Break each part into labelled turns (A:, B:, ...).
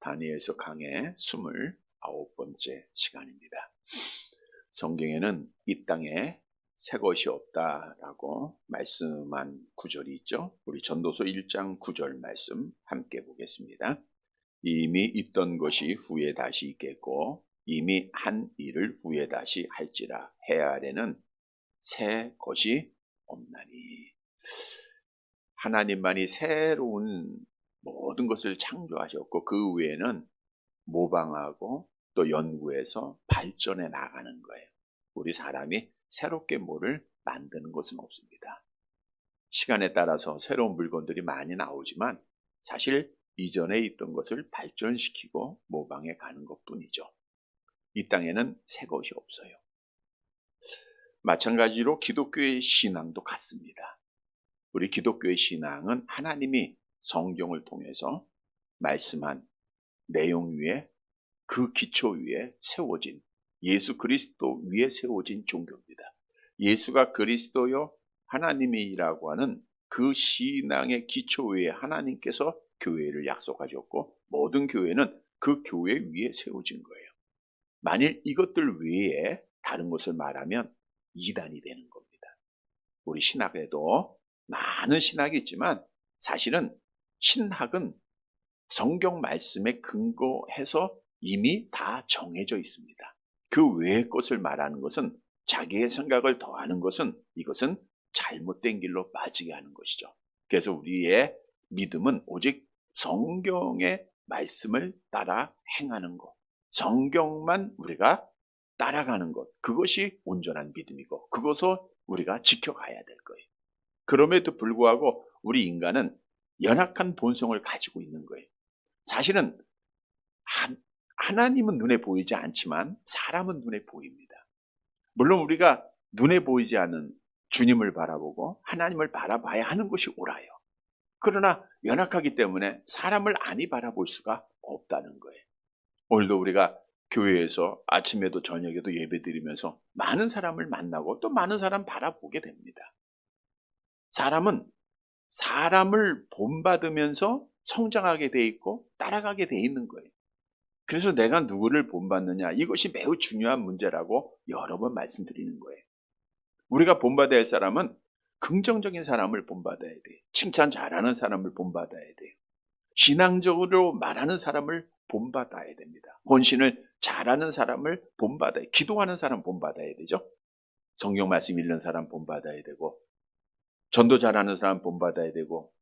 A: 다니엘서 강의 29번째 시간입니다. 성경에는 이 땅에 새 것이 없다라고 말씀한 구절이 있죠. 우리 전도서 1장 9절 말씀 함께 보겠습니다. 이미 있던 것이 후에 다시 있겠고 이미 한 일을 후에 다시 할지라 해 아래는 새 것이 없나니. 하나님만이 새로운 모든 것을 창조하셨고 그 외에는 모방하고 또 연구해서 발전해 나가는 거예요. 우리 사람이 새롭게 뭐를 만드는 것은 없습니다. 시간에 따라서 새로운 물건들이 많이 나오지만 사실 이전에 있던 것을 발전시키고 모방해 가는 것뿐이죠. 이 땅에는 새 것이 없어요. 마찬가지로 기독교의 신앙도 같습니다. 우리 기독교의 신앙은 하나님이 성경을 통해서 말씀한 내용 위에 그 기초 위에 세워진 예수 그리스도 위에 세워진 종교입니다. 예수가 그리스도요 하나님이라고 하는 그 신앙의 기초 위에 하나님께서 교회를 약속하셨고 모든 교회는 그 교회 위에 세워진 거예요. 만일 이것들 외에 다른 것을 말하면 이단이 되는 겁니다. 우리 신학에도 많은 신학이 있지만 사실은 신학은 성경 말씀에 근거해서 이미 다 정해져 있습니다. 그 외의 것을 말하는 것은 자기의 생각을 더하는 것은 이것은 잘못된 길로 빠지게 하는 것이죠. 그래서 우리의 믿음은 오직 성경의 말씀을 따라 행하는 것, 성경만 우리가 따라가는 것, 그것이 온전한 믿음이고 그것을 우리가 지켜가야 될 거예요. 그럼에도 불구하고 우리 인간은 연약한 본성을 가지고 있는 거예요. 사실은 하나님은 눈에 보이지 않지만 사람은 눈에 보입니다. 물론 우리가 눈에 보이지 않는 주님을 바라보고 하나님을 바라봐야 하는 것이 옳아요. 그러나 연약하기 때문에 사람을 아니 바라볼 수가 없다는 거예요. 오늘도 우리가 교회에서 아침에도 저녁에도 예배드리면서 많은 사람을 만나고 또 많은 사람 바라보게 됩니다. 사람은 사람을 본받으면서 성장하게 돼 있고 따라가게 돼 있는 거예요. 그래서 내가 누구를 본받느냐 이것이 매우 중요한 문제라고 여러 번 말씀드리는 거예요. 우리가 본받아야 할 사람은 긍정적인 사람을 본받아야 돼요. 칭찬 잘하는 사람을 본받아야 돼요. 신앙적으로 말하는 사람을 본받아야 됩니다. 헌신을 잘하는 사람을 본받아야 돼요. 기도하는 사람 본받아야 되죠. 성경 말씀 읽는 사람 본받아야 되고 전도 잘하는 사람 본받아야 되고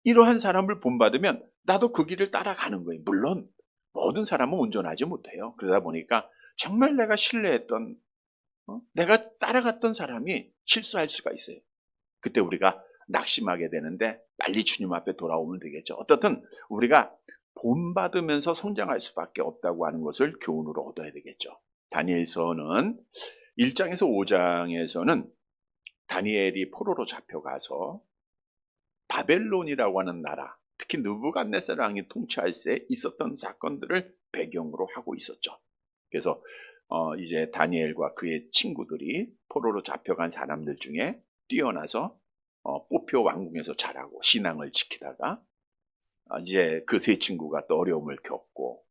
A: 이러한 사람을 본받으면 나도 그 길을 따라가는 거예요. 물론 모든 사람은 온전하지 못해요. 그러다 보니까 정말 내가 신뢰했던 내가 따라갔던 사람이 실수할 수가 있어요. 그때 우리가 낙심하게 되는데 빨리 주님 앞에 돌아오면 되겠죠. 어떻든 우리가 본받으면서 성장할 수밖에 없다고 하는 것을 교훈으로 얻어야 되겠죠. 다니엘서는 1장에서 5장에서는 다니엘이 포로로 잡혀가서 바벨론이라고 하는 나라, 특히 느부갓네살 왕이 통치할 때 있었던 사건들을 배경으로 하고 있었죠. 그래서 이제 다니엘과 그의 친구들이 포로로 잡혀간 사람들 중에 뛰어나서 뽑혀 왕궁에서 자라고 신앙을 지키다가 이제 그 세 친구가 또 어려움을 겪고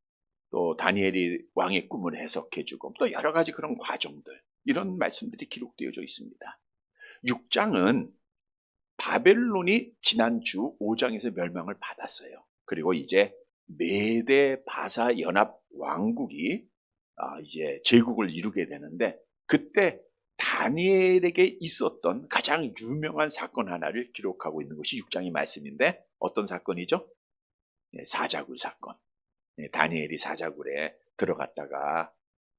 A: 또 다니엘이 왕의 꿈을 해석해주고 또 여러 가지 그런 과정들 이런 말씀들이 기록되어져 있습니다. 6장은 바벨론이 지난주 5장에서 멸망을 받았어요. 그리고 이제 메대 바사 연합 왕국이 이제 제국을 이루게 되는데 그때 다니엘에게 있었던 가장 유명한 사건 하나를 기록하고 있는 것이 6장의 말씀인데 어떤 사건이죠? 사자굴 사건. 다니엘이 사자굴에 들어갔다가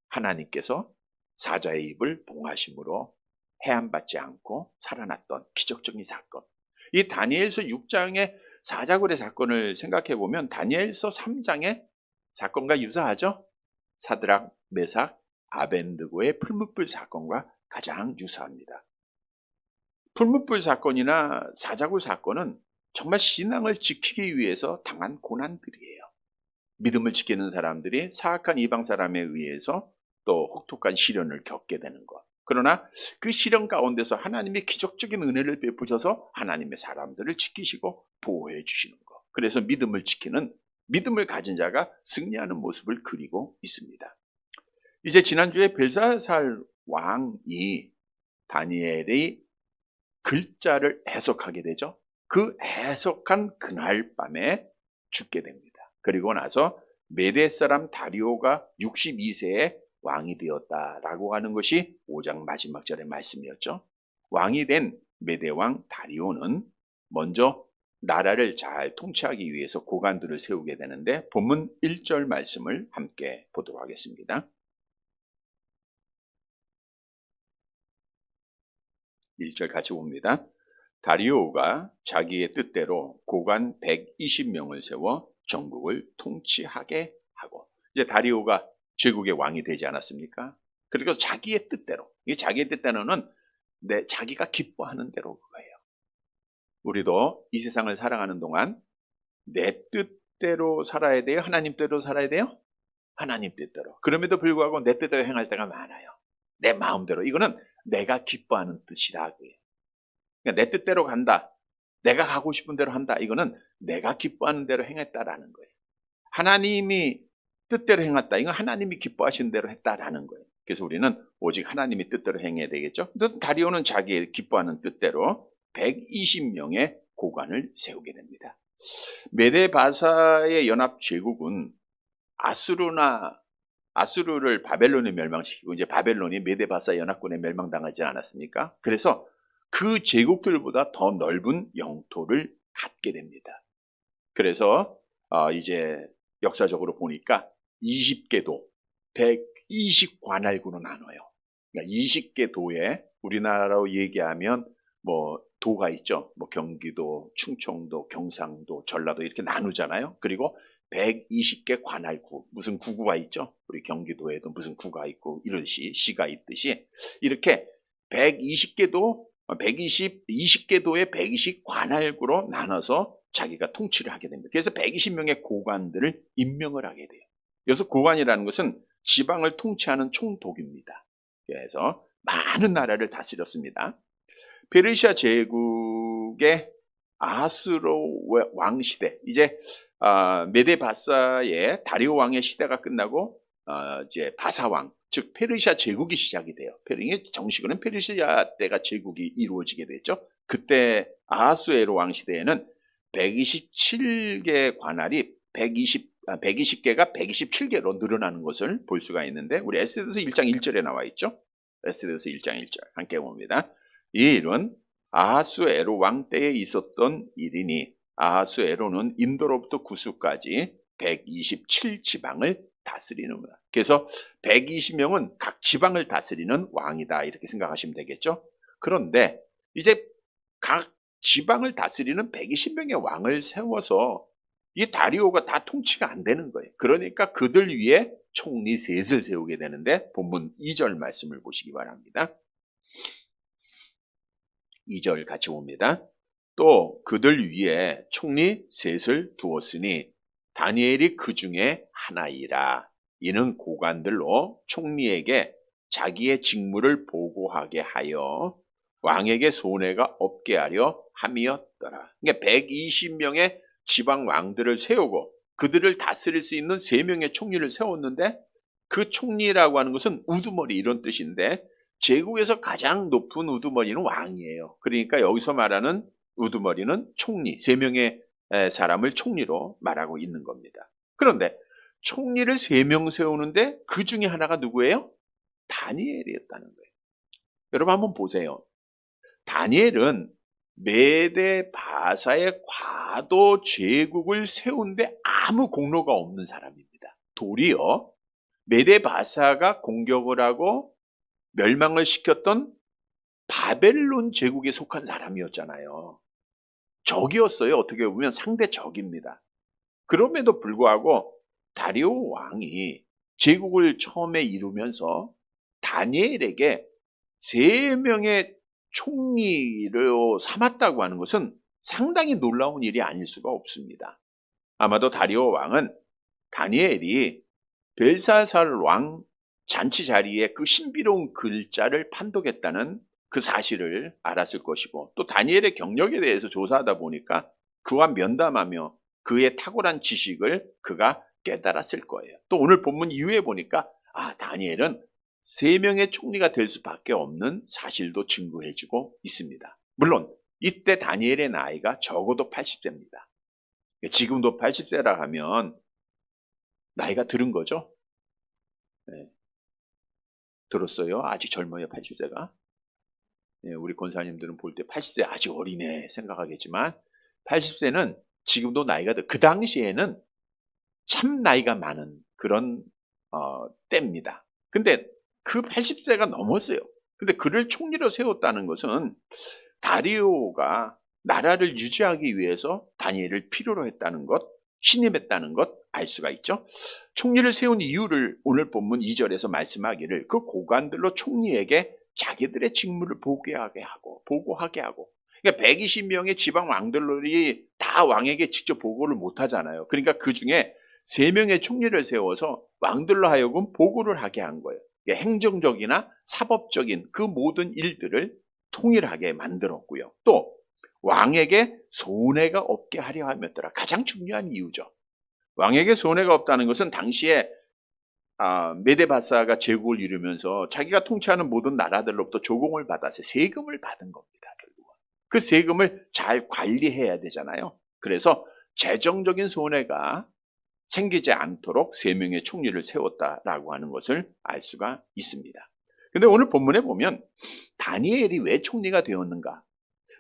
A: 하나님께서 사자의 입을 봉하심으로 해함받지 않고 살아났던 기적적인 사건. 이 다니엘서 6장의 사자굴의 사건을 생각해 보면 다니엘서 3장의 사건과 유사하죠? 사드락, 메삭, 아벤느고의 풀무불 사건과 가장 유사합니다. 풀무불 사건이나 사자굴 사건은 정말 신앙을 지키기 위해서 당한 고난들이에요. 믿음을 지키는 사람들이 사악한 이방 사람에 의해서 또 혹독한 시련을 겪게 되는 것. 그러나 그 시련 가운데서 하나님의 기적적인 은혜를 베푸셔서 하나님의 사람들을 지키시고 보호해 주시는 것. 그래서 믿음을 지키는 믿음을 가진 자가 승리하는 모습을 그리고 있습니다. 이제 지난주에 벨사살 왕이 다니엘의 글자를 해석하게 되죠. 그 해석한 그날 밤에 죽게 됩니다. 그리고 나서 메대 사람 다리오가 62세에 왕이 되었다라고 하는 것이 5장 마지막 절의 말씀이었죠. 왕이 된 메대 왕 다리오는 먼저 나라를 잘 통치하기 위해서 고관들을 세우게 되는데 본문 1절 말씀을 함께 보도록 하겠습니다. 1절 같이 봅니다. 다리오가 자기의 뜻대로 고관 120명을 세워 전국을 통치하게 하고, 이제 다리오가 제국의 왕이 되지 않았습니까? 그리고 자기의 뜻대로, 이 자기의 뜻대로는 자기가 기뻐하는 대로 그거예요. 우리도 이 세상을 살아가는 동안 내 뜻대로 살아야 돼요? 하나님 뜻대로 살아야 돼요? 하나님 뜻대로. 그럼에도 불구하고 내 뜻대로 행할 때가 많아요. 내 마음대로. 이거는 내가 기뻐하는 뜻이다. 그러니까 내 뜻대로 간다. 내가 가고 싶은 대로 한다. 이거는 내가 기뻐하는 대로 행했다라는 거예요. 하나님이 뜻대로 행했다. 이건 하나님이 기뻐하시는 대로 했다라는 거예요. 그래서 우리는 오직 하나님의 뜻대로 행해야 되겠죠. 다리오는 자기 기뻐하는 뜻대로 120명의 고관을 세우게 됩니다. 메데바사의 연합 제국은 아수르를 바벨론에 멸망시키고 이제 바벨론이 메데바사 연합군에 멸망당하지 않았습니까? 그래서 그 제국들보다 더 넓은 영토를 갖게 됩니다. 그래서 이제 역사적으로 보니까 20개 도, 120관할구로 나눠요. 그러니까 20개 도에 우리나라로 얘기하면 뭐 도가 있죠. 뭐 경기도, 충청도, 경상도, 전라도 이렇게 나누잖아요. 그리고 120개 관할구, 무슨 구가 있죠. 우리 경기도에도 무슨 구가 있고 이러듯이 시가 있듯이 이렇게 120개 도의 120 관할구로 나눠서 자기가 통치를 하게 됩니다. 그래서 120명의 고관들을 임명을 하게 돼요. 그래서 고관이라는 것은 지방을 통치하는 총독입니다. 그래서 많은 나라를 다스렸습니다. 페르시아 제국의 아수로 왕 시대, 이제 메데바사의 다리오 왕의 시대가 끝나고 이제 바사 왕, 즉 페르시아 제국이 시작이 돼요. 정식으로는 페르시아 때가 제국이 이루어지게 됐죠. 그때 아하수에로 왕 시대에는 127개 관할이 120개가 127개로 늘어나는 것을 볼 수가 있는데, 우리 에스더서 1장 1절에 나와 있죠. 에스더서 1장 1절 함께 봅니다. 이 일은 아하수에로 왕 때에 있었던 일이니 아하수에로는 인도로부터 구스까지 127지방을 다스리는구나. 그래서 120명은 각 지방을 다스리는 왕이다, 이렇게 생각하시면 되겠죠. 그런데 이제 각 지방을 다스리는 120명의 왕을 세워서 이 다리오가 다 통치가 안 되는 거예요. 그러니까 그들 위에 총리 셋을 세우게 되는데 본문 2절 말씀을 보시기 바랍니다. 2절 같이 봅니다. 또 그들 위에 총리 셋을 두었으니 다니엘이 그 중에 하나이라. 이는 고관들로 총리에게 자기의 직무를 보고하게 하여 왕에게 손해가 없게 하려 함이었더라. 그러니까 120명의 지방 왕들을 세우고 그들을 다스릴 수 있는 3명의 총리를 세웠는데, 그 총리라고 하는 것은 우두머리 이런 뜻인데 제국에서 가장 높은 우두머리는 왕이에요. 그러니까 여기서 말하는 우두머리는 총리, 3명의 사람을 총리로 말하고 있는 겁니다. 그런데 총리를 3명 세우는데 그 중에 하나가 누구예요? 다니엘이었다는 거예요. 여러분 한번 보세요. 다니엘은 메데바사의 과도 제국을 세운데 아무 공로가 없는 사람입니다. 도리어 메데바사가 공격을 하고 멸망을 시켰던 바벨론 제국에 속한 사람이었잖아요. 적이었어요. 어떻게 보면 상대 적입니다. 그럼에도 불구하고 다리오 왕이 제국을 처음에 이루면서 다니엘에게 3명의 총리로 삼았다고 하는 것은 상당히 놀라운 일이 아닐 수가 없습니다. 아마도 다리오 왕은 다니엘이 벨사살 왕 잔치 자리에 그 신비로운 글자를 판독했다는 그 사실을 알았을 것이고, 또 다니엘의 경력에 대해서 조사하다 보니까 그와 면담하며 그의 탁월한 지식을 그가 깨달았을 거예요. 또 오늘 본문 이후에 보니까 다니엘은 3명의 총리가 될 수밖에 없는 사실도 증거해주고 있습니다. 물론 이때 다니엘의 나이가 적어도 80세입니다. 지금도 80세라 하면 나이가 들은 거죠. 네. 들었어요? 아직 젊어요, 80세가. 네, 우리 권사님들은 볼 때 80세 아직 어리네 생각하겠지만 80세는 지금도 나이가 그 당시에는 참 나이가 많은 그런 때입니다. 근데 그 80세가 넘었어요. 근데 그를 총리로 세웠다는 것은 다리오가 나라를 유지하기 위해서 다니엘을 필요로 했다는 것, 신임했다는 것 알 수가 있죠. 총리를 세운 이유를 오늘 본문 2절에서 말씀하기를 그 고관들로 총리에게 자기들의 직무를 보고하게 하고 그러니까 120명의 지방 왕들이 다 왕에게 직접 보고를 못 하잖아요. 그러니까 그 중에 3명의 총리를 세워서 왕들로 하여금 보고를 하게 한 거예요. 그러니까 행정적이나 사법적인 그 모든 일들을 통일하게 만들었고요. 또 왕에게 손해가 없게 하려 하였더라. 가장 중요한 이유죠. 왕에게 손해가 없다는 것은 당시에 메데바사가 제국을 이루면서 자기가 통치하는 모든 나라들로부터 조공을 받아서 세금을 받은 겁니다. 결국은 그 세금을 잘 관리해야 되잖아요. 그래서 재정적인 손해가 생기지 않도록 3명의 총리를 세웠다라고 하는 것을 알 수가 있습니다. 근데 오늘 본문에 보면 다니엘이 왜 총리가 되었는가?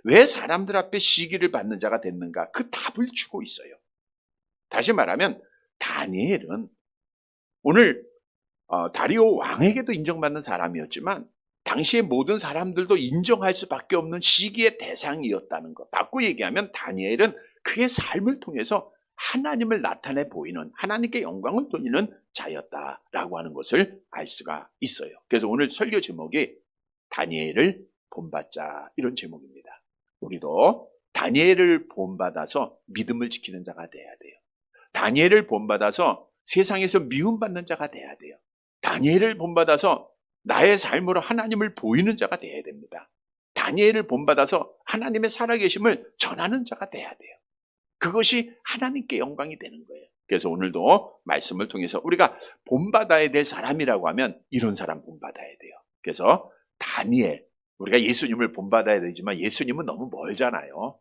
A: 왜 사람들 앞에 시기를 받는 자가 됐는가? 그 답을 주고 있어요. 다시 말하면 다니엘은 오늘 다리오 왕에게도 인정받는 사람이었지만 당시의 모든 사람들도 인정할 수밖에 없는 시기의 대상이었다는 것. 바꾸어 얘기하면 다니엘은 그의 삶을 통해서 하나님을 나타내 보이는, 하나님께 영광을 돌리는 자였다라고 하는 것을 알 수가 있어요. 그래서 오늘 설교 제목이 다니엘을 본받자, 이런 제목입니다. 우리도 다니엘을 본받아서 믿음을 지키는 자가 돼야 돼요. 다니엘을 본받아서 세상에서 미움받는 자가 돼야 돼요. 다니엘을 본받아서 나의 삶으로 하나님을 보이는 자가 돼야 됩니다. 다니엘을 본받아서 하나님의 살아계심을 전하는 자가 돼야 돼요. 그것이 하나님께 영광이 되는 거예요. 그래서 오늘도 말씀을 통해서 우리가 본받아야 될 사람이라고 하면 이런 사람 본받아야 돼요. 그래서 다니엘, 우리가 예수님을 본받아야 되지만 예수님은 너무 멀잖아요.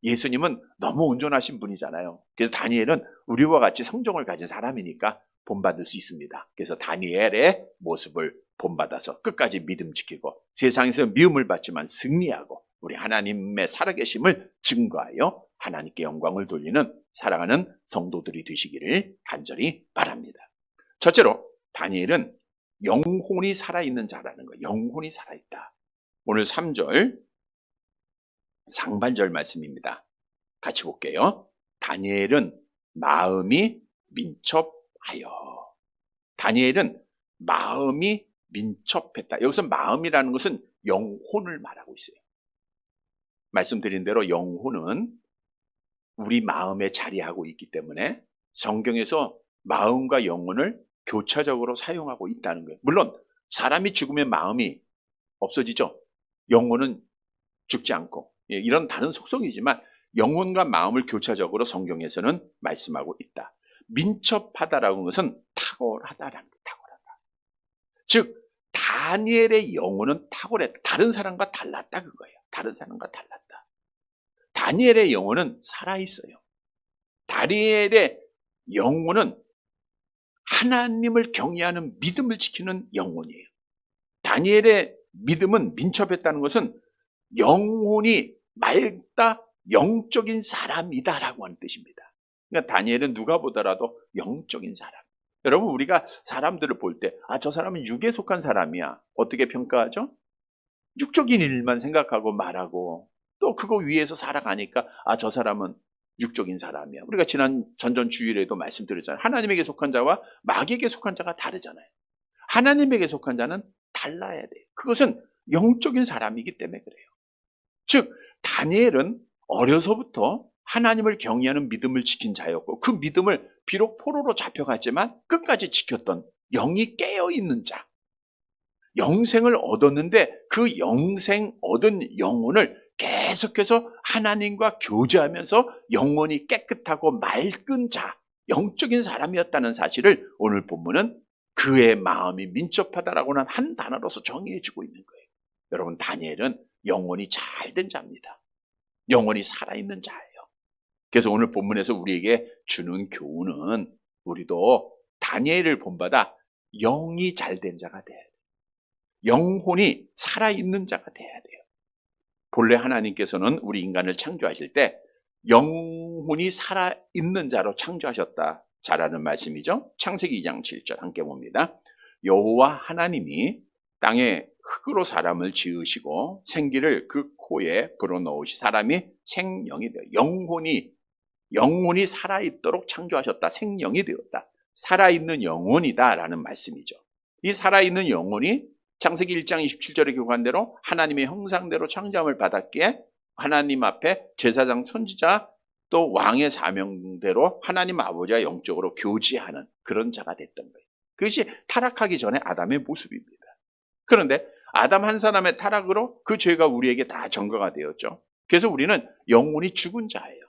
A: 예수님은 너무 온전하신 분이잖아요. 그래서 다니엘은 우리와 같이 성정을 가진 사람이니까 본받을 수 있습니다. 그래서 다니엘의 모습을 본받아서 끝까지 믿음 지키고 세상에서 미움을 받지만 승리하고 우리 하나님의 살아계심을 증거하여 하나님께 영광을 돌리는 사랑하는 성도들이 되시기를 간절히 바랍니다. 첫째로 다니엘은 영혼이 살아있는 자라는 거예요. 영혼이 살아있다. 오늘 3절 상반절 말씀입니다. 같이 볼게요. 다니엘은 마음이 민첩하여. 다니엘은 마음이 민첩했다. 여기서 마음이라는 것은 영혼을 말하고 있어요. 말씀드린 대로 영혼은 우리 마음에 자리하고 있기 때문에 성경에서 마음과 영혼을 교차적으로 사용하고 있다는 거예요. 물론 사람이 죽으면 마음이 없어지죠. 영혼은 죽지 않고 이런 다른 속성이지만 영혼과 마음을 교차적으로 성경에서는 말씀하고 있다. 민첩하다라고 하는 것은 탁월하다라는 거예요. 탁월하다. 즉 다니엘의 영혼은 탁월했다. 다른 사람과 달랐다 그거예요. 다른 사람과 달랐다. 다니엘의 영혼은 살아있어요. 다니엘의 영혼은 하나님을 경외하는 믿음을 지키는 영혼이에요. 다니엘의 믿음은 민첩했다는 것은 영혼이 맑다, 영적인 사람이다라고 하는 뜻입니다. 그러니까 다니엘은 누가 보더라도 영적인 사람. 여러분 우리가 사람들을 볼 때 저 사람은 육에 속한 사람이야. 어떻게 평가하죠? 육적인 일만 생각하고 말하고 또 그거 위에서 살아가니까 저 사람은 육적인 사람이야. 우리가 지난 전전 주일에도 말씀드렸잖아요. 하나님에게 속한 자와 마귀에게 속한 자가 다르잖아요. 하나님에게 속한 자는 달라야 돼요. 그것은 영적인 사람이기 때문에 그래요. 즉 다니엘은 어려서부터 하나님을 경외하는 믿음을 지킨 자였고 그 믿음을 비록 포로로 잡혀갔지만 끝까지 지켰던 영이 깨어있는 자. 영생을 얻었는데 그 영생 얻은 영혼을 계속해서 하나님과 교제하면서 영혼이 깨끗하고 맑은 자, 영적인 사람이었다는 사실을 오늘 본문은 그의 마음이 민첩하다라고는 한 단어로서 정의해주고 있는 거예요. 여러분, 다니엘은 영혼이 잘된 자입니다. 영혼이 살아있는 자예요. 그래서 오늘 본문에서 우리에게 주는 교훈은 우리도 다니엘을 본받아 영이 잘된 자가 돼야 돼요. 영혼이 살아있는 자가 돼야 돼요. 본래 하나님께서는 우리 인간을 창조하실 때 영혼이 살아있는 자로 창조하셨다. 잘하는 말씀이죠. 창세기 2장 7절 함께 봅니다. 여호와 하나님이 땅에 흙으로 사람을 지으시고 생기를 그 코에 불어넣으시 사람이 생명이 되어 영혼이 살아있도록 창조하셨다. 생명이 되었다. 살아있는 영혼이다라는 말씀이죠. 이 살아있는 영혼이 창세기 1장 27절에 기록한 대로 하나님의 형상대로 창조함을 받았기에 하나님 앞에 제사장 선지자 또 왕의 사명대로 하나님 아버지와 영적으로 교제하는 그런 자가 됐던 거예요. 그것이 타락하기 전에 아담의 모습입니다. 그런데 아담 한 사람의 타락으로 그 죄가 우리에게 다 전가가 되었죠. 그래서 우리는 영혼이 죽은 자예요.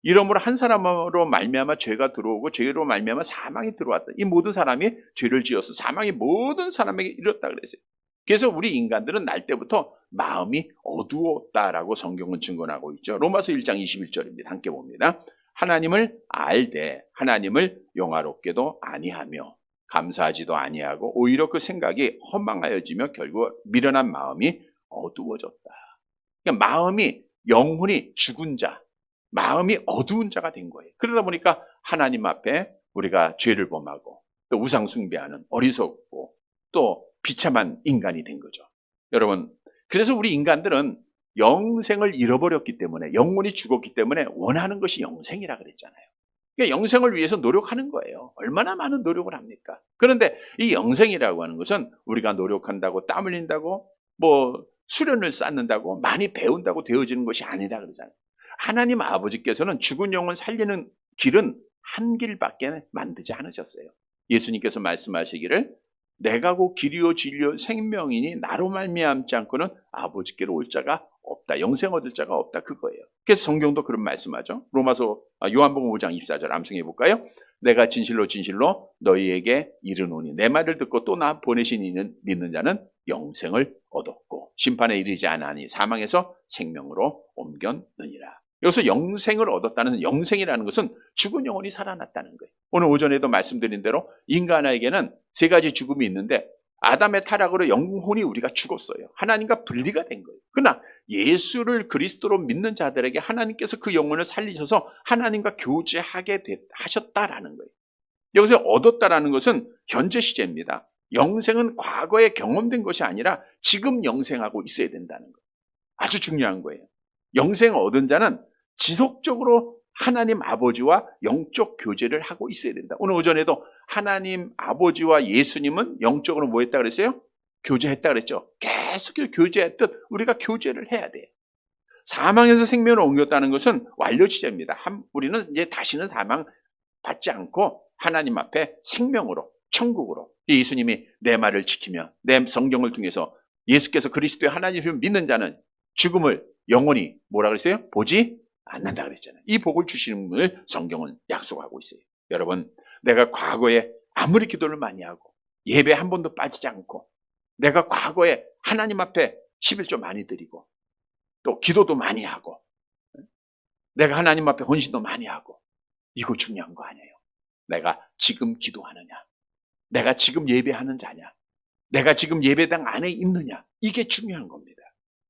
A: 이러므로 한 사람으로 말미암아 죄가 들어오고 죄로 말미암아 사망이 들어왔다. 이 모든 사람이 죄를 지어서 사망이 모든 사람에게 이뤘다 그랬어요. 그래서 우리 인간들은 날 때부터 마음이 어두웠다라고 성경은 증언하고 있죠. 로마서 1장 21절입니다. 함께 봅니다. 하나님을 알되 하나님을 영화롭게도 아니하며 감사하지도 아니하고 오히려 그 생각이 허망하여지며 결국 미련한 마음이 어두워졌다. 그러니까 영혼이 죽은 자, 마음이 어두운 자가 된 거예요. 그러다 보니까 하나님 앞에 우리가 죄를 범하고 또 우상 숭배하는 어리석고 또 비참한 인간이 된 거죠. 여러분, 그래서 우리 인간들은 영생을 잃어버렸기 때문에 영혼이 죽었기 때문에 원하는 것이 영생이라 그랬잖아요. 그러니까 영생을 위해서 노력하는 거예요. 얼마나 많은 노력을 합니까? 그런데 이 영생이라고 하는 것은 우리가 노력한다고 땀 흘린다고 수련을 쌓는다고 많이 배운다고 되어지는 것이 아니라 그러잖아요. 하나님 아버지께서는 죽은 영혼 살리는 길은 한 길밖에 만들지 않으셨어요. 예수님께서 말씀하시기를 내가 곧 길이요 진리요 생명이니 나로 말미암지 않고는 아버지께로 올 자가 없다. 영생 얻을 자가 없다. 그거예요. 그래서 성경도 그런 말씀하죠. 요한복음 5장 24절 암송해 볼까요? 내가 진실로 진실로 너희에게 이르노니 내 말을 듣고 또 나 보내신 이는 믿는 자는 영생을 얻었고 심판에 이르지 않으니 사망에서 생명으로 옮겼느니라. 여기서 영생을 얻었다는 영생이라는 것은 죽은 영혼이 살아났다는 거예요. 오늘 오전에도 말씀드린 대로 인간에게는 세 가지 죽음이 있는데 아담의 타락으로 영혼이 우리가 죽었어요. 하나님과 분리가 된 거예요. 그러나 예수를 그리스도로 믿는 자들에게 하나님께서 그 영혼을 살리셔서 하나님과 교제하게 하셨다라는 거예요. 여기서 얻었다라는 것은 현재 시제입니다. 영생은 과거에 경험된 것이 아니라 지금 영생하고 있어야 된다는 거예요. 아주 중요한 거예요. 영생을 얻은 자는 지속적으로 하나님 아버지와 영적 교제를 하고 있어야 된다. 오늘 오전에도 하나님 아버지와 예수님은 영적으로 뭐 했다 그랬어요? 교제했다 그랬죠. 계속 교제했듯 우리가 교제를 해야 돼요. 사망에서 생명을 옮겼다는 것은 완료지제입니다. 우리는 이제 다시는 사망 받지 않고 하나님 앞에 생명으로 천국으로 예수님이 내 말을 지키며 내 성경을 통해서 예수께서 그리스도의 하나님을 믿는 자는 죽음을 영원히 뭐라 그랬어요? 보지 않는다 그랬잖아요. 이 복을 주시는 분을 성경은 약속하고 있어요. 여러분, 내가 과거에 아무리 기도를 많이 하고 예배 한 번도 빠지지 않고 내가 과거에 하나님 앞에 11조 많이 드리고 또 기도도 많이 하고 내가 하나님 앞에 헌신도 많이 하고 이거 중요한 거 아니에요. 내가 지금 기도하느냐, 내가 지금 예배하는 자냐, 내가 지금 예배당 안에 있느냐, 이게 중요한 겁니다.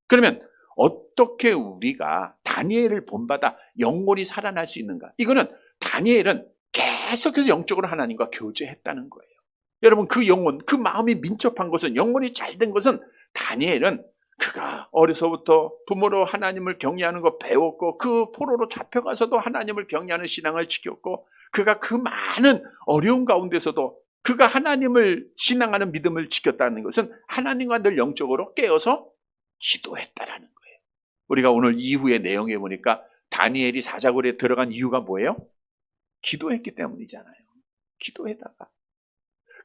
A: 그러면 어떻게 우리가 다니엘을 본받아 영혼이 살아날 수 있는가? 이거는 다니엘은 계속해서 영적으로 하나님과 교제했다는 거예요. 여러분, 그 영혼, 그 마음이 민첩한 것은, 영혼이 잘된 것은 다니엘은 그가 어려서부터 부모로 하나님을 경외하는 거 배웠고 그 포로로 잡혀가서도 하나님을 경외하는 신앙을 지켰고 그가 그 많은 어려움 가운데서도 그가 하나님을 신앙하는 믿음을 지켰다는 것은 하나님과 늘 영적으로 깨어서 기도했다라는 거예요. 우리가 오늘 이후의 내용에 보니까 다니엘이 사자굴에 들어간 이유가 뭐예요? 기도했기 때문이잖아요. 기도에다가.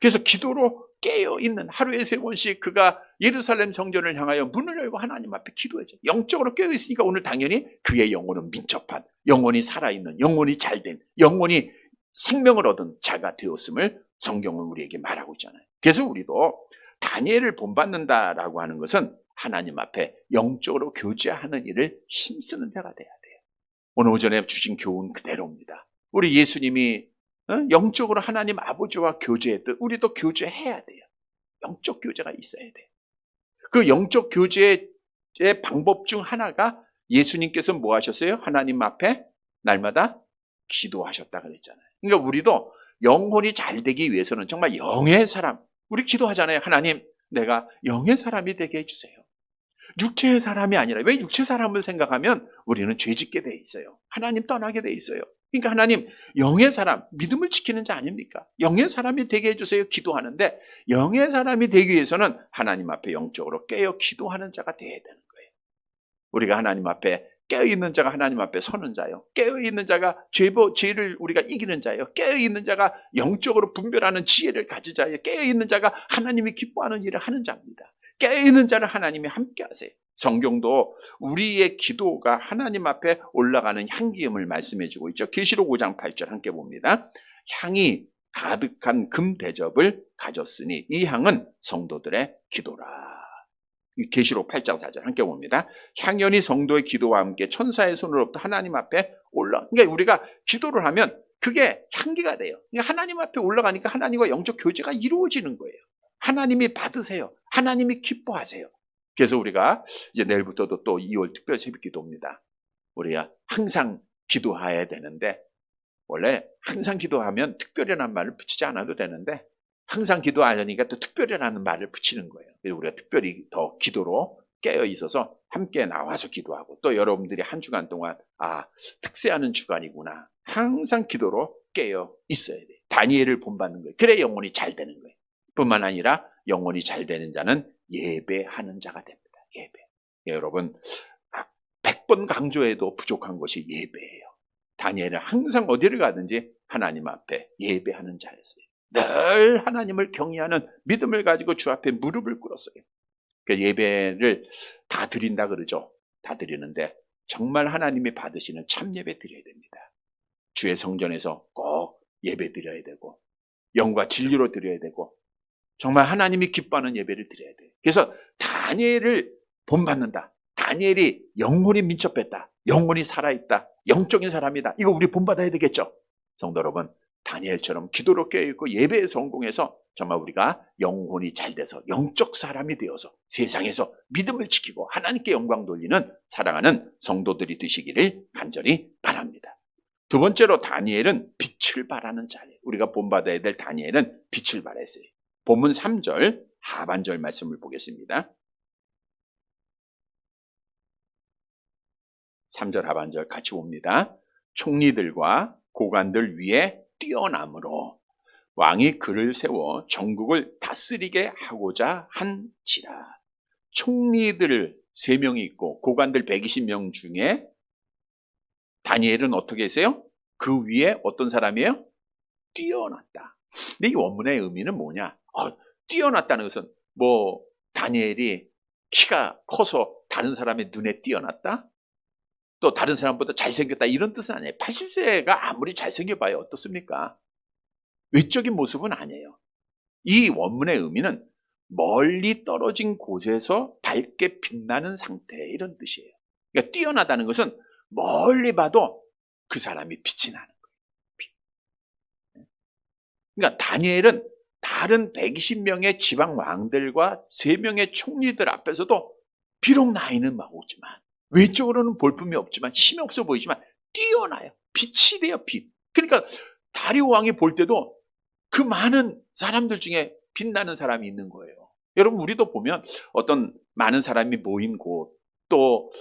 A: 그래서 기도로 깨어있는, 하루에 3번씩 그가 예루살렘 성전을 향하여 문을 열고 하나님 앞에 기도하죠. 영적으로 깨어있으니까 오늘 당연히 그의 영혼은 민첩한, 영혼이 살아있는, 영혼이 잘된, 영혼이 생명을 얻은 자가 되었음을 성경은 우리에게 말하고 있잖아요. 그래서 우리도 다니엘을 본받는다라고 하는 것은 하나님 앞에 영적으로 교제하는 일을 힘쓰는 자가 돼야 돼요. 오늘 오전에 주신 교훈 그대로입니다. 우리 예수님이 영적으로 하나님 아버지와 교제했듯 우리도 교제해야 돼요. 영적 교제가 있어야 돼요. 그 영적 교제의 방법 중 하나가 예수님께서 뭐 하셨어요? 하나님 앞에 날마다 기도하셨다 그랬잖아요. 그러니까 우리도 영혼이 잘 되기 위해서는 정말 영의 사람, 우리 기도하잖아요. 하나님, 내가 영의 사람이 되게 해주세요. 육체의 사람이 아니라, 왜 육체 사람을 생각하면 우리는 죄짓게 돼 있어요. 하나님 떠나게 돼 있어요. 그러니까 하나님, 영의 사람, 믿음을 지키는 자 아닙니까? 영의 사람이 되게 해주세요. 기도하는데 영의 사람이 되기 위해서는 하나님 앞에 영적으로 깨어 기도하는 자가 돼야 되는 거예요. 우리가 하나님 앞에 깨어있는 자가 하나님 앞에 서는 자요. 깨어있는 자가 죄를 우리가 이기는 자요. 깨어있는 자가 영적으로 분별하는 지혜를 가지자요. 깨어있는 자가 하나님이 기뻐하는 일을 하는 자입니다. 깨어있는 자를 하나님이 함께 하세요. 성경도 우리의 기도가 하나님 앞에 올라가는 향기음을 말씀해주고 있죠. 계시록 5장 8절 함께 봅니다. 향이 가득한 금 대접을 가졌으니 이 향은 성도들의 기도라. 계시록 8장 4절 함께 봅니다. 향연이 성도의 기도와 함께 천사의 손으로부터 하나님 앞에 그러니까 우리가 기도를 하면 그게 향기가 돼요. 그러니까 하나님 앞에 올라가니까 하나님과 영적 교제가 이루어지는 거예요. 하나님이 받으세요. 하나님이 기뻐하세요. 그래서 우리가 이제 내일부터도 또 2월 특별 새벽 기도입니다. 우리가 항상 기도해야 되는데, 원래 항상 기도하면 특별이라는 말을 붙이지 않아도 되는데 항상 기도하려니까 또 특별이라는 말을 붙이는 거예요. 그래서 우리가 특별히 더 기도로 깨어 있어서 함께 나와서 기도하고, 또 여러분들이 한 주간 동안 특세하는 주간이구나, 항상 기도로 깨어 있어야 돼요. 다니엘을 본받는 거예요. 그래 영혼이 잘 되는 거예요. 뿐만 아니라 영혼이 잘 되는 자는 예배하는 자가 됩니다. 예배. 여러분, 100번 강조해도 부족한 것이 예배예요. 다니엘은 항상 어디를 가든지 하나님 앞에 예배하는 자였어요. 늘 하나님을 경외하는 믿음을 가지고 주 앞에 무릎을 꿇었어요. 그 예배를 다 드린다 그러죠. 다 드리는데 정말 하나님이 받으시는 참 예배 드려야 됩니다. 주의 성전에서 꼭 예배 드려야 되고, 영과 진리로 드려야 되고, 정말 하나님이 기뻐하는 예배를 드려야 돼요. 그래서 다니엘을 본받는다. 다니엘이 영혼이 민첩했다. 영혼이 살아있다. 영적인 사람이다. 이거 우리 본받아야 되겠죠. 성도 여러분, 다니엘처럼 기도로 깨어있고 예배에 성공해서 정말 우리가 영혼이 잘 돼서 영적 사람이 되어서 세상에서 믿음을 지키고 하나님께 영광 돌리는 사랑하는 성도들이 되시기를 간절히 바랍니다. 두 번째로 다니엘은 빛을 발하는 자예요. 우리가 본받아야 될 다니엘은 빛을 발했어요. 본문 3절 하반절 말씀을 보겠습니다. 3절 하반절 같이 봅니다. 총리들과 고관들 위에 뛰어남으로 왕이 그를 세워 전국을 다스리게 하고자 한지라. 총리들 3명이 있고 고관들 120명 중에 다니엘은 어떻게 했어요? 그 위에 어떤 사람이에요? 뛰어났다. 근데 이 원문의 의미는 뭐냐? 뛰어났다는 것은 다니엘이 키가 커서 다른 사람의 눈에 뛰어났다? 또 다른 사람보다 잘생겼다, 이런 뜻은 아니에요. 80세가 아무리 잘생겨봐야 어떻습니까? 외적인 모습은 아니에요. 이 원문의 의미는 멀리 떨어진 곳에서 밝게 빛나는 상태, 이런 뜻이에요. 그러니까 뛰어나다는 것은 멀리 봐도 그 사람이 빛이 나는 거예요. 그러니까 다니엘은 다른 120명의 지방 왕들과 3명의 총리들 앞에서도 비록 나이는 많지만, 외적으로는 볼품이 없지만, 힘이 없어 보이지만 뛰어나요. 빛이 돼요, 빛. 그러니까 다리오 왕이 볼 때도 그 많은 사람들 중에 빛나는 사람이 있는 거예요. 여러분, 우리도 보면 어떤 많은 사람이 모인 곳, 또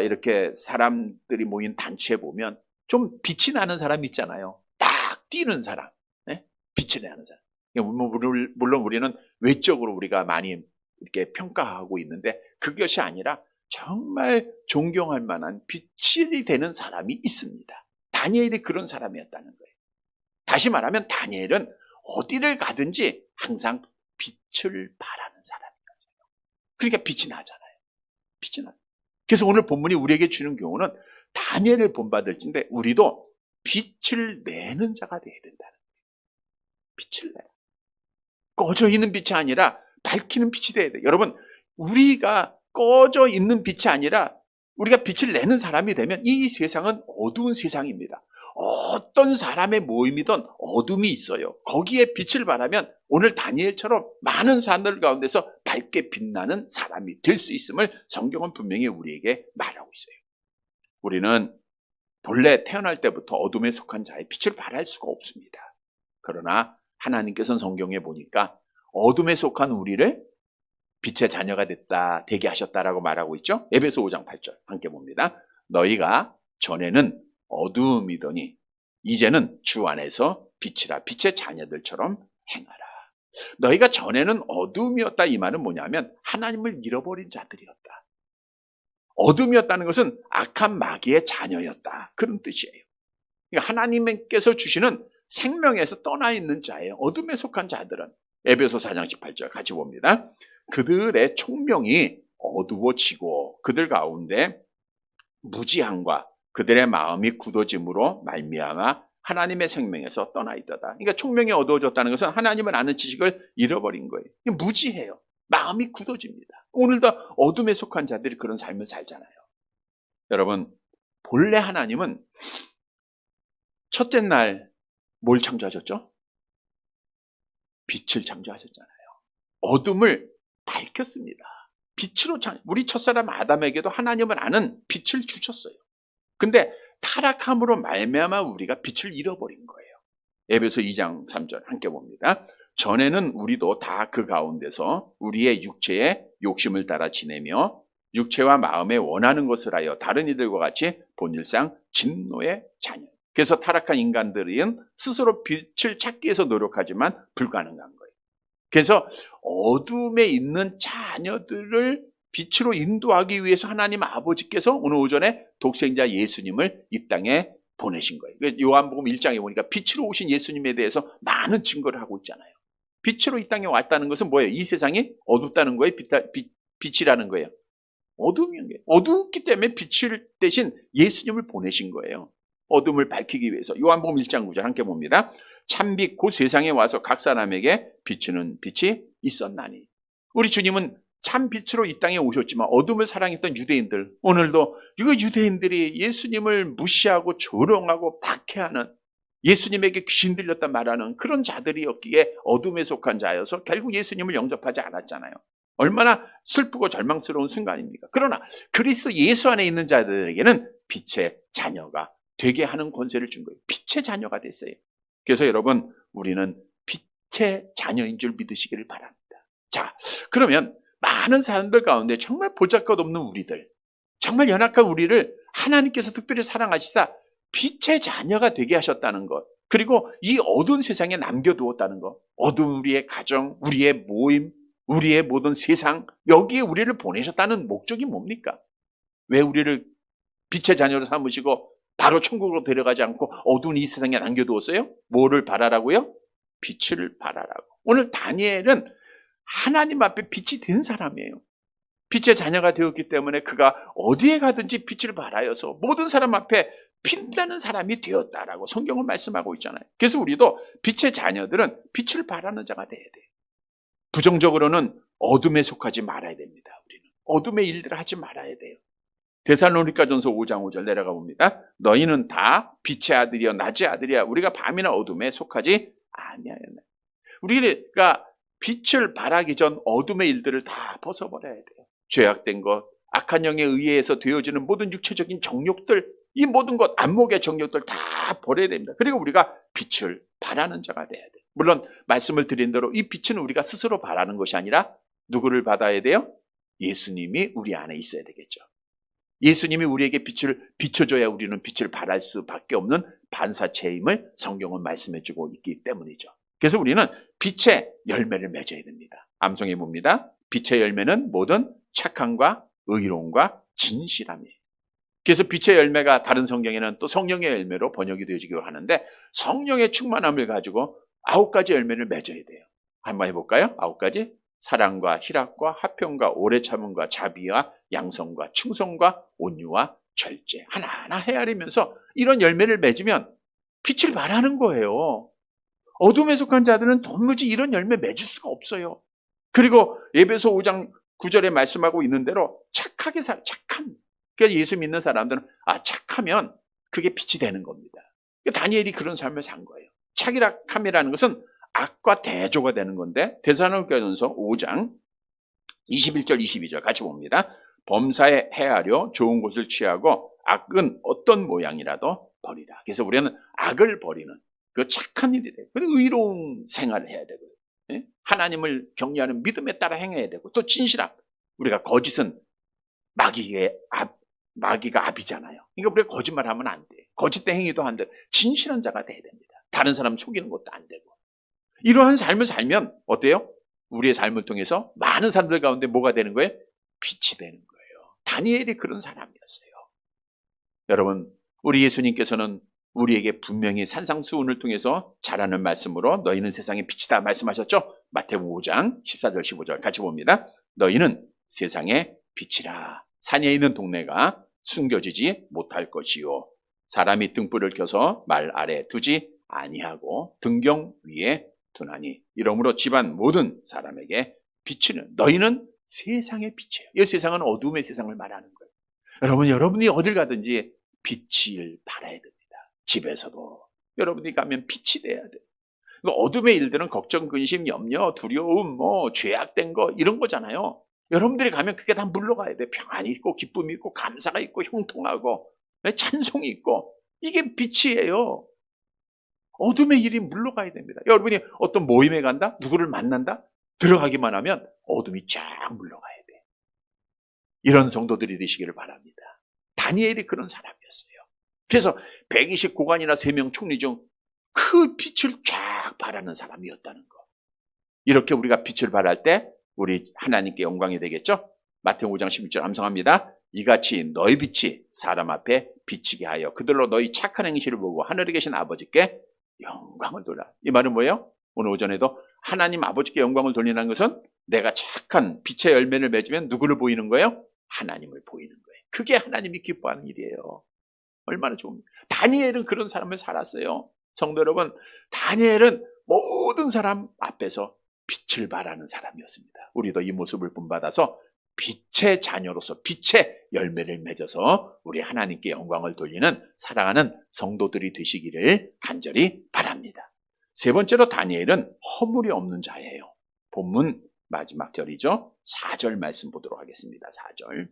A: 이렇게 사람들이 모인 단체에 보면 좀 빛이 나는 사람이 있잖아요. 딱 뛰는 사람, 네? 빛이 나는 사람. 물론 우리는 외적으로 우리가 많이 이렇게 평가하고 있는데 그것이 아니라 정말 존경할 만한 빛이 되는 사람이 있습니다. 다니엘이 그런 사람이었다는 거예요. 다시 말하면 다니엘은 어디를 가든지 항상 빛을 발하는 사람이거든요. 그러니까 빛이 나잖아요. 빛이 나. 그래서 오늘 본문이 우리에게 주는 교훈은 다니엘을 본받을진데 우리도 빛을 내는 자가 되어야 된다는 거예요. 빛을 내. 꺼져 있는 빛이 아니라 밝히는 빛이 되어야 돼요. 여러분, 우리가 꺼져 있는 빛이 아니라 우리가 빛을 내는 사람이 되면 이 세상은 어두운 세상입니다. 어떤 사람의 모임이든 어둠이 있어요. 거기에 빛을 발하면 오늘 다니엘처럼 많은 사람들 가운데서 밝게 빛나는 사람이 될 수 있음을 성경은 분명히 우리에게 말하고 있어요. 우리는 본래 태어날 때부터 어둠에 속한 자의 빛을 발할 수가 없습니다. 그러나 하나님께서는 성경에 보니까 어둠에 속한 우리를 빛의 자녀가 되게 하셨다라고 말하고 있죠. 에베소 5장 8절 함께 봅니다. 너희가 전에는 어두움이더니 이제는 주 안에서 빛이라 빛의 자녀들처럼 행하라. 너희가 전에는 어두움이었다 이 말은 뭐냐면 하나님을 잃어버린 자들이었다. 어둠이었다는 것은 악한 마귀의 자녀였다. 그런 뜻이에요. 그러니까 하나님께서 주시는 생명에서 떠나 있는 자예요. 어둠에 속한 자들은. 에베소 4장 18절 같이 봅니다. 그들의 총명이 어두워지고 그들 가운데 무지함과 그들의 마음이 굳어짐으로 말미암아 하나님의 생명에서 떠나 있다다. 그러니까 총명이 어두워졌다는 것은 하나님을 아는 지식을 잃어버린 거예요. 무지해요. 마음이 굳어집니다. 오늘도 어둠에 속한 자들이 그런 삶을 살잖아요. 여러분, 본래 하나님은 첫째 날 뭘 창조하셨죠? 빛을 창조하셨잖아요. 어둠을 밝혔습니다. 빛으로 우리 첫사람 아담에게도 하나님을 아는 빛을 주셨어요. 근데 타락함으로 말미암아 우리가 빛을 잃어버린 거예요. 에베소 2장 3절 함께 봅니다. 전에는 우리도 다 그 가운데서 우리의 육체의 욕심을 따라 지내며 육체와 마음에 원하는 것을 하여 다른 이들과 같이 본질상 진노의 자녀. 그래서 타락한 인간들은 스스로 빛을 찾기 위해서 노력하지만 불가능한 거예요. 그래서 어둠에 있는 자녀들을 빛으로 인도하기 위해서 하나님 아버지께서 오늘 오전에 독생자 예수님을 이 땅에 보내신 거예요. 요한복음 1장에 보니까 빛으로 오신 예수님에 대해서 많은 증거를 하고 있잖아요. 빛으로 이 땅에 왔다는 것은 뭐예요? 이 세상이 어둡다는 거예요? 빛이라는 거예요. 어둠인 거예요. 어둡기 때문에 빛을 대신 예수님을 보내신 거예요. 어둠을 밝히기 위해서. 요한복음 1장 9절 함께 봅니다. 참빛 곧 세상에 와서 각 사람에게 비추는 빛이 있었나니. 우리 주님은 참 빛으로 이 땅에 오셨지만 어둠을 사랑했던 유대인들, 오늘도 이거 유대인들이 예수님을 무시하고 조롱하고 박해하는, 예수님에게 귀신 들렸다 말하는 그런 자들이었기에 어둠에 속한 자여서 결국 예수님을 영접하지 않았잖아요. 얼마나 슬프고 절망스러운 순간입니까? 그러나 그리스도 예수 안에 있는 자들에게는 빛의 자녀가 되게 하는 권세를 준 거예요. 빛의 자녀가 됐어요. 그래서 여러분, 우리는 빛의 자녀인 줄 믿으시기를 바랍니다. 자, 그러면 많은 사람들 가운데 정말 보잘것없는 우리들, 정말 연약한 우리를 하나님께서 특별히 사랑하시사 빛의 자녀가 되게 하셨다는 것, 그리고 이 어두운 세상에 남겨두었다는 것, 어두운 우리의 가정, 우리의 모임, 우리의 모든 세상, 여기에 우리를 보내셨다는 목적이 뭡니까? 왜 우리를 빛의 자녀로 삼으시고 바로 천국으로 데려가지 않고 어두운 이 세상에 남겨두었어요? 뭐를 바라라고요? 빛을 바라라고. 오늘 다니엘은 하나님 앞에 빛이 된 사람이에요. 빛의 자녀가 되었기 때문에 그가 어디에 가든지 빛을 발하여서 모든 사람 앞에 빛나는 사람이 되었다라고 성경은 말씀하고 있잖아요. 그래서 우리도 빛의 자녀들은 빛을 발하는 자가 돼야 돼요. 부정적으로는 어둠에 속하지 말아야 됩니다. 우리는 어둠의 일들을 하지 말아야 돼요. 데살로니가전서 5장 5절 내려가 봅니다. 너희는 다 빛의 아들이여 낮의 아들이야. 우리가 밤이나 어둠에 속하지 아니하였네. 우리가 빛을 발하기 전 어둠의 일들을 다 벗어버려야 돼요. 죄악된 것, 악한 영에 의해서 되어지는 모든 육체적인 정욕들, 이 모든 것, 안목의 정욕들 다 버려야 됩니다. 그리고 우리가 빛을 발하는 자가 돼야 돼요. 물론 말씀을 드린 대로 이 빛은 우리가 스스로 발하는 것이 아니라 누구를 받아야 돼요? 예수님이 우리 안에 있어야 되겠죠. 예수님이 우리에게 빛을 비춰줘야 우리는 빛을 발할 수밖에 없는 반사체임을 성경은 말씀해주고 있기 때문이죠. 그래서 우리는 빛의 열매를 맺어야 됩니다. 암송해 봅니다. 빛의 열매는 모든 착함과 의로움과 진실함이에요. 그래서 빛의 열매가 다른 성경에는 또 성령의 열매로 번역이 되어지기도 하는데 성령의 충만함을 가지고 9가지 열매를 맺어야 돼요. 한번 해볼까요? 9가지. 사랑과 희락과 화평과 오래 참음과 자비와 양성과 충성과 온유와 절제. 하나하나 헤아리면서 이런 열매를 맺으면 빛을 발하는 거예요. 어둠에 속한 자들은 도무지 이런 열매 맺을 수가 없어요. 그리고 에베소 5장 9절에 말씀하고 있는 대로 착하게 착한. 그러니까 예수 믿는 사람들은 착하면 그게 빛이 되는 겁니다. 다니엘이 그런 삶을 산 거예요. 착이라는 것은 악과 대조가 되는 건데 데살로니가전서 5장 21절 22절 같이 봅니다. 범사에 헤아려 좋은 것을 취하고 악은 어떤 모양이라도 버리라. 그래서 우리는 악을 버리는 그 착한 일이 돼요. 의로운 생활을 해야 되고요. 하나님을 경외하는 믿음에 따라 행해야 되고 또 진실함. 우리가 거짓은 마귀가 압이잖아요. 그러니까 우리가 거짓말하면 안 돼. 거짓된 행위도 안 돼. 진실한 자가 돼야 됩니다. 다른 사람 속이는 것도 안 되고. 이러한 삶을 살면 어때요? 우리의 삶을 통해서 많은 사람들 가운데 뭐가 되는 거예요? 빛이 되는 거예요. 다니엘이 그런 사람이었어요. 여러분, 우리 예수님께서는 우리에게 분명히 산상수훈을 통해서 잘하는 말씀으로 너희는 세상의 빛이다 말씀하셨죠? 마태복음 5장 14절 15절 같이 봅니다. 너희는 세상의 빛이라. 산에 있는 동네가 숨겨지지 못할 것이요. 사람이 등불을 켜서 말 아래 두지 아니하고 등경 위에 두나니 이러므로 집안 모든 사람에게 비치는 너희는 세상의 빛이에요. 이 세상은 어둠의 세상을 말하는 거예요. 여러분이 어딜 가든지 빛을 발해야 됩니다. 집에서도 여러분이 가면 빛이 돼야 돼요. 어둠의 일들은 걱정, 근심, 염려, 두려움, 죄악된 거 이런 거잖아요. 여러분들이 가면 그게 다 물러가야 돼. 평안이 있고 기쁨이 있고 감사가 있고 형통하고 찬송이 있고 이게 빛이에요. 어둠의 일이 물러가야 됩니다. 여러분이 어떤 모임에 간다? 누구를 만난다? 들어가기만 하면 어둠이 쫙 물러가야 돼. 이런 성도들이 되시기를 바랍니다. 다니엘이 그런 사람이었어요. 그래서 120 고관이나 3명 총리 중 그 빛을 쫙 발하는 사람이었다는 거. 이렇게 우리가 빛을 발할 때 우리 하나님께 영광이 되겠죠? 마태복음 5장 16절 암송합니다. 이같이 너희 빛이 사람 앞에 비치게 하여 그들로 너희 착한 행실을 보고 하늘에 계신 아버지께 영광을 돌라. 이 말은 뭐예요? 오늘 오전에도 하나님 아버지께 영광을 돌리는 것은 내가 착한 빛의 열매를 맺으면 누구를 보이는 거예요? 하나님을 보이는 거예요. 그게 하나님이 기뻐하는 일이에요. 얼마나 좋습니까? 다니엘은 그런 삶을 살았어요. 성도 여러분, 다니엘은 모든 사람 앞에서 빛을 발하는 사람이었습니다. 우리도 이 모습을 본받아서 빛의 자녀로서 빛의 열매를 맺어서 우리 하나님께 영광을 돌리는 사랑하는 성도들이 되시기를 간절히 바랍니다. 세 번째로 다니엘은 허물이 없는 자예요. 본문 마지막 절이죠. 4절 말씀 보도록 하겠습니다. 4절.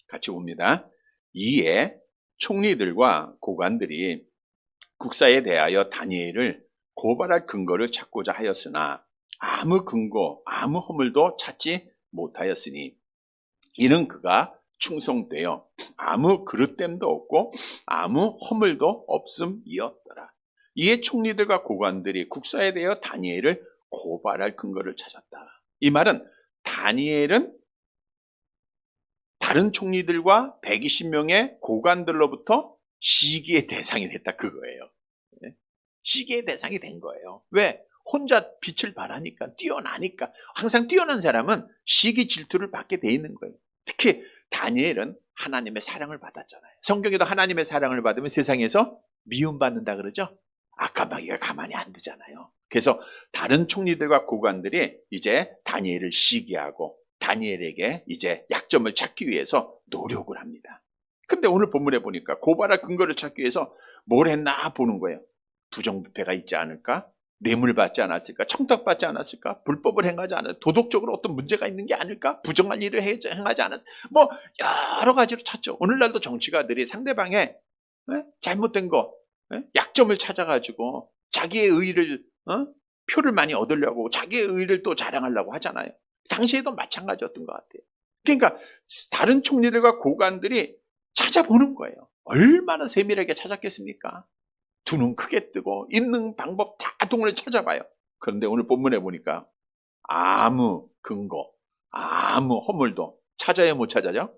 A: 같이 봅니다. 이에 총리들과 고관들이 국사에 대하여 다니엘을 고발할 근거를 찾고자 하였으나 아무 근거, 아무 허물도 찾지 못하였으니 이는 그가 충성되어 아무 그릇됨도 없고 아무 허물도 없음이었더라. 이에 총리들과 고관들이 국사에 대하여 다니엘을 고발할 근거를 찾았다. 이 말은 다니엘은 다른 총리들과 120명의 고관들로부터 시기의 대상이 됐다 그거예요. 시기의 대상이 된 거예요. 왜? 혼자 빛을 발하니까, 뛰어나니까. 항상 뛰어난 사람은 시기 질투를 받게 돼 있는 거예요. 특히 다니엘은 하나님의 사랑을 받았잖아요. 성경에도 하나님의 사랑을 받으면 세상에서 미움받는다 그러죠? 아까마귀가 가만히 안 두잖아요. 그래서 다른 총리들과 고관들이 이제 다니엘을 시기하고 다니엘에게 이제 약점을 찾기 위해서 노력을 합니다. 근데 오늘 본문에 보니까 고발할 근거를 찾기 위해서 뭘 했나 보는 거예요. 부정부패가 있지 않을까? 뇌물 받지 않았을까? 청탁받지 않았을까? 불법을 행하지 않았을까? 도덕적으로 어떤 문제가 있는 게 아닐까? 부정한 일을 행하지 않았을까? 여러 가지로 찾죠. 오늘날도 정치가들이 상대방의 잘못된 거, 약점을 찾아가지고 자기의 의의를, 표를 많이 얻으려고 자기의 의의를 또 자랑하려고 하잖아요. 당시에도 마찬가지였던 것 같아요. 그러니까 다른 총리들과 고관들이 찾아보는 거예요. 얼마나 세밀하게 찾았겠습니까? 두 눈 크게 뜨고 있는 방법 다 동을 찾아봐요. 그런데 오늘 본문에 보니까 아무 근거, 아무 허물도 찾아야 못 찾아요?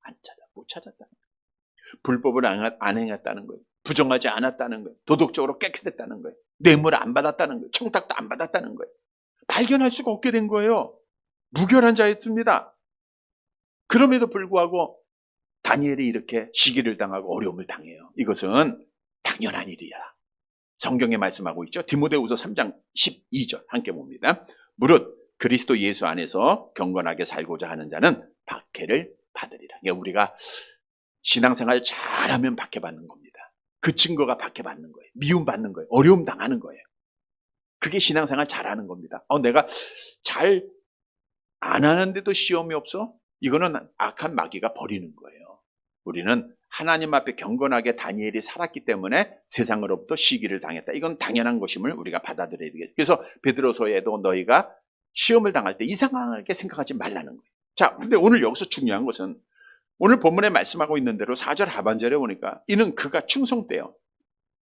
A: 안 찾아, 못 찾았다는 거예요. 불법을 안 행했다는 거예요. 부정하지 않았다는 거예요. 도덕적으로 깨끗했다는 거예요. 뇌물을 안 받았다는 거예요. 청탁도 안 받았다는 거예요. 발견할 수가 없게 된 거예요. 무결한 자였습니다. 그럼에도 불구하고 다니엘이 이렇게 시기를 당하고 어려움을 당해요. 이것은 당연한 일이야. 성경에 말씀하고 있죠. 디모데후서 3장 12절 함께 봅니다. 무릇 그리스도 예수 안에서 경건하게 살고자 하는 자는 박해를 받으리라. 우리가 신앙생활 잘하면 박해받는 겁니다. 그 증거가 박해받는 거예요. 미움받는 거예요. 어려움 당하는 거예요. 그게 신앙생활 잘하는 겁니다. 내가 잘 안 하는데도 시험이 없어? 이거는 악한 마귀가 버리는 거예요. 우리는 하나님 앞에 경건하게 다니엘이 살았기 때문에 세상으로부터 시기를 당했다. 이건 당연한 것임을 우리가 받아들여야 되겠죠. 그래서 베드로서에도 너희가 시험을 당할 때 이상하게 생각하지 말라는 거예요. 자, 근데 오늘 여기서 중요한 것은 오늘 본문에 말씀하고 있는 대로 4절 하반절에 보니까 이는 그가 충성되어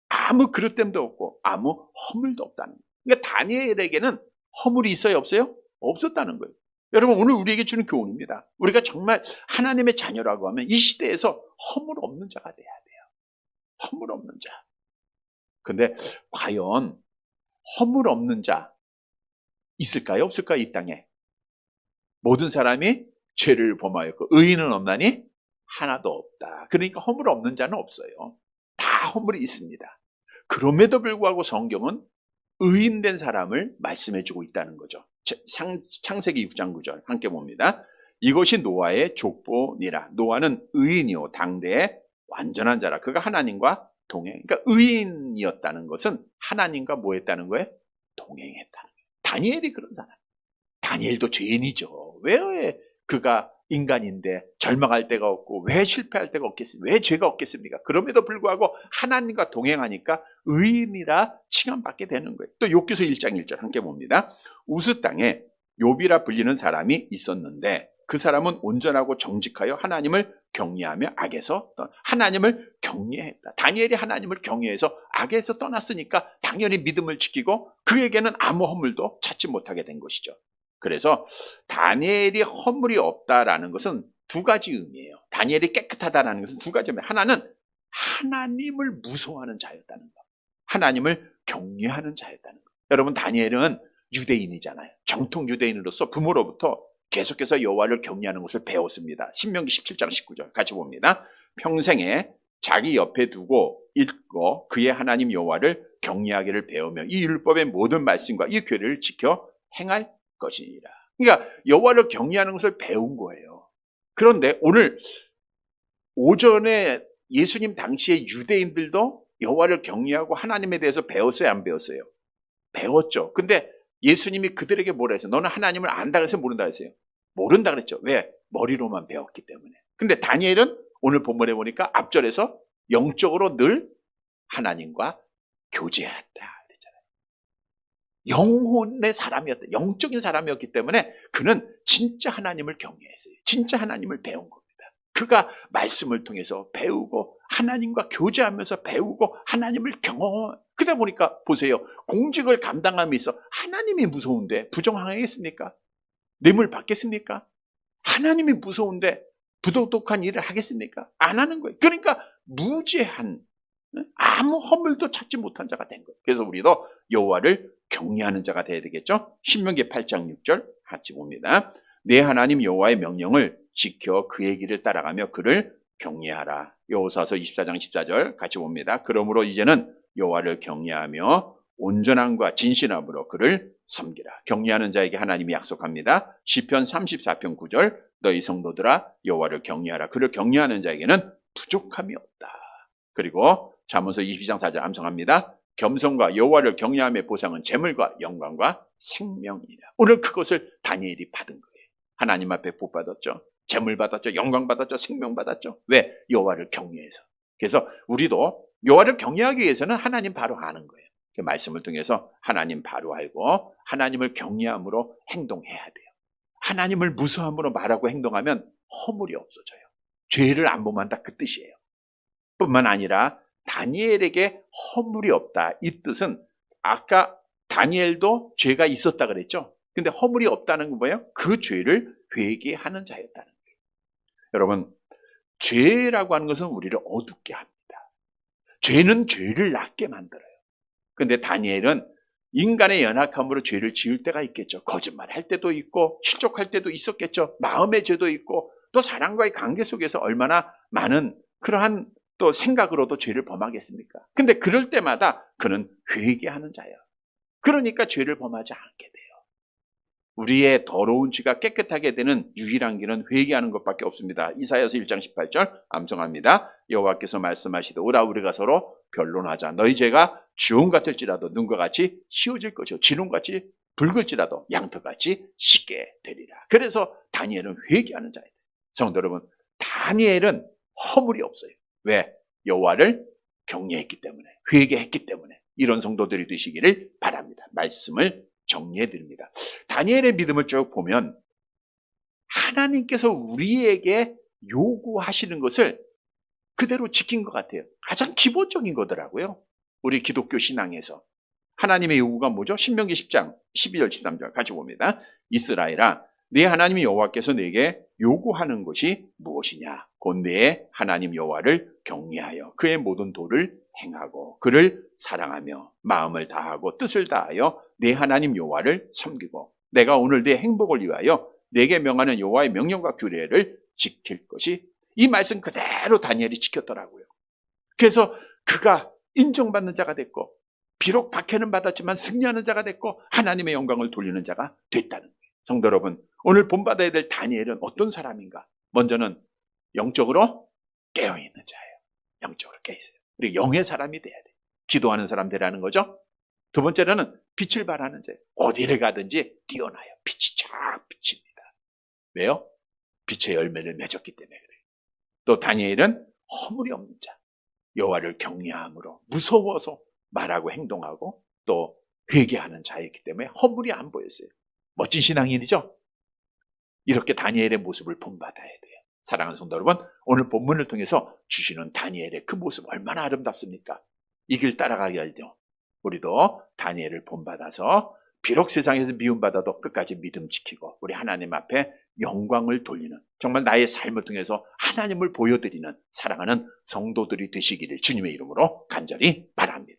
A: 아무 그릇됨도 없고 아무 허물도 없다는 거예요. 그러니까 다니엘에게는 허물이 있어요? 없어요? 없었다는 거예요. 여러분, 오늘 우리에게 주는 교훈입니다. 우리가 정말 하나님의 자녀라고 하면 이 시대에서 허물 없는 자가 돼야 돼요. 허물 없는 자. 근데 과연 허물 없는 자 있을까요? 없을까요? 이 땅에. 모든 사람이 죄를 범하였고 의인은 없나니 하나도 없다. 그러니까 허물 없는 자는 없어요. 다 허물이 있습니다. 그럼에도 불구하고 성경은 의인된 사람을 말씀해주고 있다는 거죠. 창세기 6장 9절 함께 봅니다. 이것이 노아의 족보니라. 노아는 의인이요 당대의 완전한 자라. 그가 하나님과 동행. 그러니까 의인이었다는 것은 하나님과 뭐 했다는 거예요? 동행했다는 거예요. 다니엘이 그런 사람. 다니엘도 죄인이죠. 왜 그가 인간인데 절망할 데가 없고 왜 실패할 데가 없겠습니까? 왜 죄가 없겠습니까? 그럼에도 불구하고 하나님과 동행하니까 의인이라 칭함받게 되는 거예요. 또 욥기서 1장 1절 함께 봅니다. 우스 땅에 욥이라 불리는 사람이 있었는데 그 사람은 온전하고 정직하여 하나님을 경외하며 악에서 하나님을 경외했다. 다니엘이 하나님을 경외해서 악에서 떠났으니까 당연히 믿음을 지키고 그에게는 아무 허물도 찾지 못하게 된 것이죠. 그래서 다니엘이 허물이 없다라는 것은 두 가지 의미예요. 다니엘이 깨끗하다라는 것은 두 가지 의미예요. 하나는 하나님을 무서워하는 자였다는 것. 하나님을 경외하는 자였다는 것. 여러분, 다니엘은 유대인이잖아요. 정통 유대인으로서 부모로부터 계속해서 여호와를 경외하는 것을 배웠습니다. 신명기 17장 19절 같이 봅니다. 평생에 자기 옆에 두고 읽고 그의 하나님 여호와를 경외하기를 배우며 이 율법의 모든 말씀과 이 규례를 지켜 행할 것이니라. 그러니까 여호와를 경외하는 것을 배운 거예요. 그런데 오늘 오전에 예수님 당시의 유대인들도 여호와를 경외하고 하나님에 대해서 배웠어요? 안 배웠어요? 배웠죠. 근데 예수님이 그들에게 뭐라 했어요? 너는 하나님을 안다 그랬어요? 모른다 그랬어요? 모른다 그랬죠. 왜? 머리로만 배웠기 때문에. 근데 다니엘은 오늘 본문에 보니까 앞절에서 영적으로 늘 하나님과 교제했다. 영혼의 사람이었다. 영적인 사람이었기 때문에 그는 진짜 하나님을 경외했어요. 진짜 하나님을 배운 겁니다. 그가 말씀을 통해서 배우고 하나님과 교제하면서 배우고 하나님을 경험. 그러다 보니까 보세요. 공직을 감당함에 있어 하나님이 무서운데 부정하겠습니까? 뇌물 받겠습니까? 하나님이 무서운데 부도덕한 일을 하겠습니까? 안 하는 거예요. 그러니까 무죄한 아무 허물도 찾지 못한 자가 된 거예요. 그래서 우리도 여호와를 경외하는 자가 돼야 되겠죠. 신명기 8장 6절 같이 봅니다. 내 하나님 여호와의 명령을 지켜 그의 길을 따라가며 그를 경외하라. 여호사서 24장 14절 같이 봅니다. 그러므로 이제는 여호와를 경외하며 온전함과 진실함으로 그를 섬기라. 경외하는 자에게 하나님이 약속합니다. 시편 34편 9절 너희 성도들아 여호와를 경외하라. 그를 경외하는 자에게는 부족함이 없다. 그리고 잠언서 22장 4절 암송합니다. 겸손과 여호와를 경외함의 보상은 재물과 영광과 생명이라. 오늘 그것을 다니엘이 받은 거예요. 하나님 앞에 복 받았죠. 재물 받았죠. 영광 받았죠. 생명 받았죠. 왜? 여호와를 경외해서. 그래서 우리도 여호와를 경외하기 위해서는 하나님 바로 아는 거예요. 그 말씀을 통해서 하나님 바로 알고 하나님을 경외함으로 행동해야 돼요. 하나님을 무서함으로 말하고 행동하면 허물이 없어져요. 죄를 안 범한다 그 뜻이에요. 뿐만 아니라 다니엘에게 허물이 없다. 이 뜻은 아까 다니엘도 죄가 있었다 그랬죠. 근데 허물이 없다는 건 뭐예요? 그 죄를 회개하는 자였다는 거예요. 여러분, 죄라고 하는 것은 우리를 어둡게 합니다. 죄는 죄를 낳게 만들어요. 근데 다니엘은 인간의 연약함으로 죄를 지을 때가 있겠죠. 거짓말할 때도 있고 실족할 때도 있었겠죠. 마음의 죄도 있고 또 사람과의 관계 속에서 얼마나 많은 그러한 또 생각으로도 죄를 범하겠습니까? 근데 그럴 때마다 그는 회개하는 자예요. 그러니까 죄를 범하지 않게 돼요. 우리의 더러운 죄가 깨끗하게 되는 유일한 길은 회개하는 것밖에 없습니다. 이사야서 1장 18절 암송합니다. 여호와께서 말씀하시되 우리가 서로 변론하자. 너희 죄가 주홍 같을지라도 눈과 같이 씌워질 것이요 진홍같이 붉을지라도 양털같이 씻게 되리라. 그래서 다니엘은 회개하는 자예요. 성도 여러분, 다니엘은 허물이 없어요. 왜? 여호와를 경외했기 때문에, 회개했기 때문에. 이런 성도들이 되시기를 바랍니다. 말씀을 정리해 드립니다. 다니엘의 믿음을 쭉 보면 하나님께서 우리에게 요구하시는 것을 그대로 지킨 것 같아요. 가장 기본적인 거더라고요. 우리 기독교 신앙에서. 하나님의 요구가 뭐죠? 신명기 10장 12절 13절 같이 봅니다. 이스라엘아, 네 하나님 여호와께서 네게 요구하는 것이 무엇이냐? 곧 네 하나님 여호와를 경외하여 그의 모든 도를 행하고 그를 사랑하며 마음을 다하고 뜻을 다하여 네 하나님 여호와를 섬기고 내가 오늘 네 행복을 위하여 네게 명하는 여호와의 명령과 규례를 지킬 것이, 이 말씀 그대로 다니엘이 지켰더라고요. 그래서 그가 인정받는 자가 됐고 비록 박해는 받았지만 승리하는 자가 됐고 하나님의 영광을 돌리는 자가 됐다는 거예요. 성도 여러분, 오늘 본받아야 될 다니엘은 어떤 사람인가? 먼저는 영적으로 깨어있는 자예요. 영적으로 깨어있어요. 우리 영의 사람이 돼야 돼요. 기도하는 사람 되라는 거죠. 두 번째로는 빛을 발하는 자예요. 어디를 가든지 뛰어나요. 빛이 쫙 비칩니다. 왜요? 빛의 열매를 맺었기 때문에 그래요. 또 다니엘은 허물이 없는 자, 여호와를 경외함으로 무서워서 말하고 행동하고 또 회개하는 자였기 때문에 허물이 안 보였어요. 멋진 신앙인이죠? 이렇게 다니엘의 모습을 본받아야 돼요. 사랑하는 성도 여러분, 오늘 본문을 통해서 주시는 다니엘의 그 모습 얼마나 아름답습니까? 이 길 따라가게 할때요, 우리도 다니엘을 본받아서 비록 세상에서 미움받아도 끝까지 믿음 지키고 우리 하나님 앞에 영광을 돌리는, 정말 나의 삶을 통해서 하나님을 보여드리는 사랑하는 성도들이 되시기를 주님의 이름으로 간절히 바랍니다.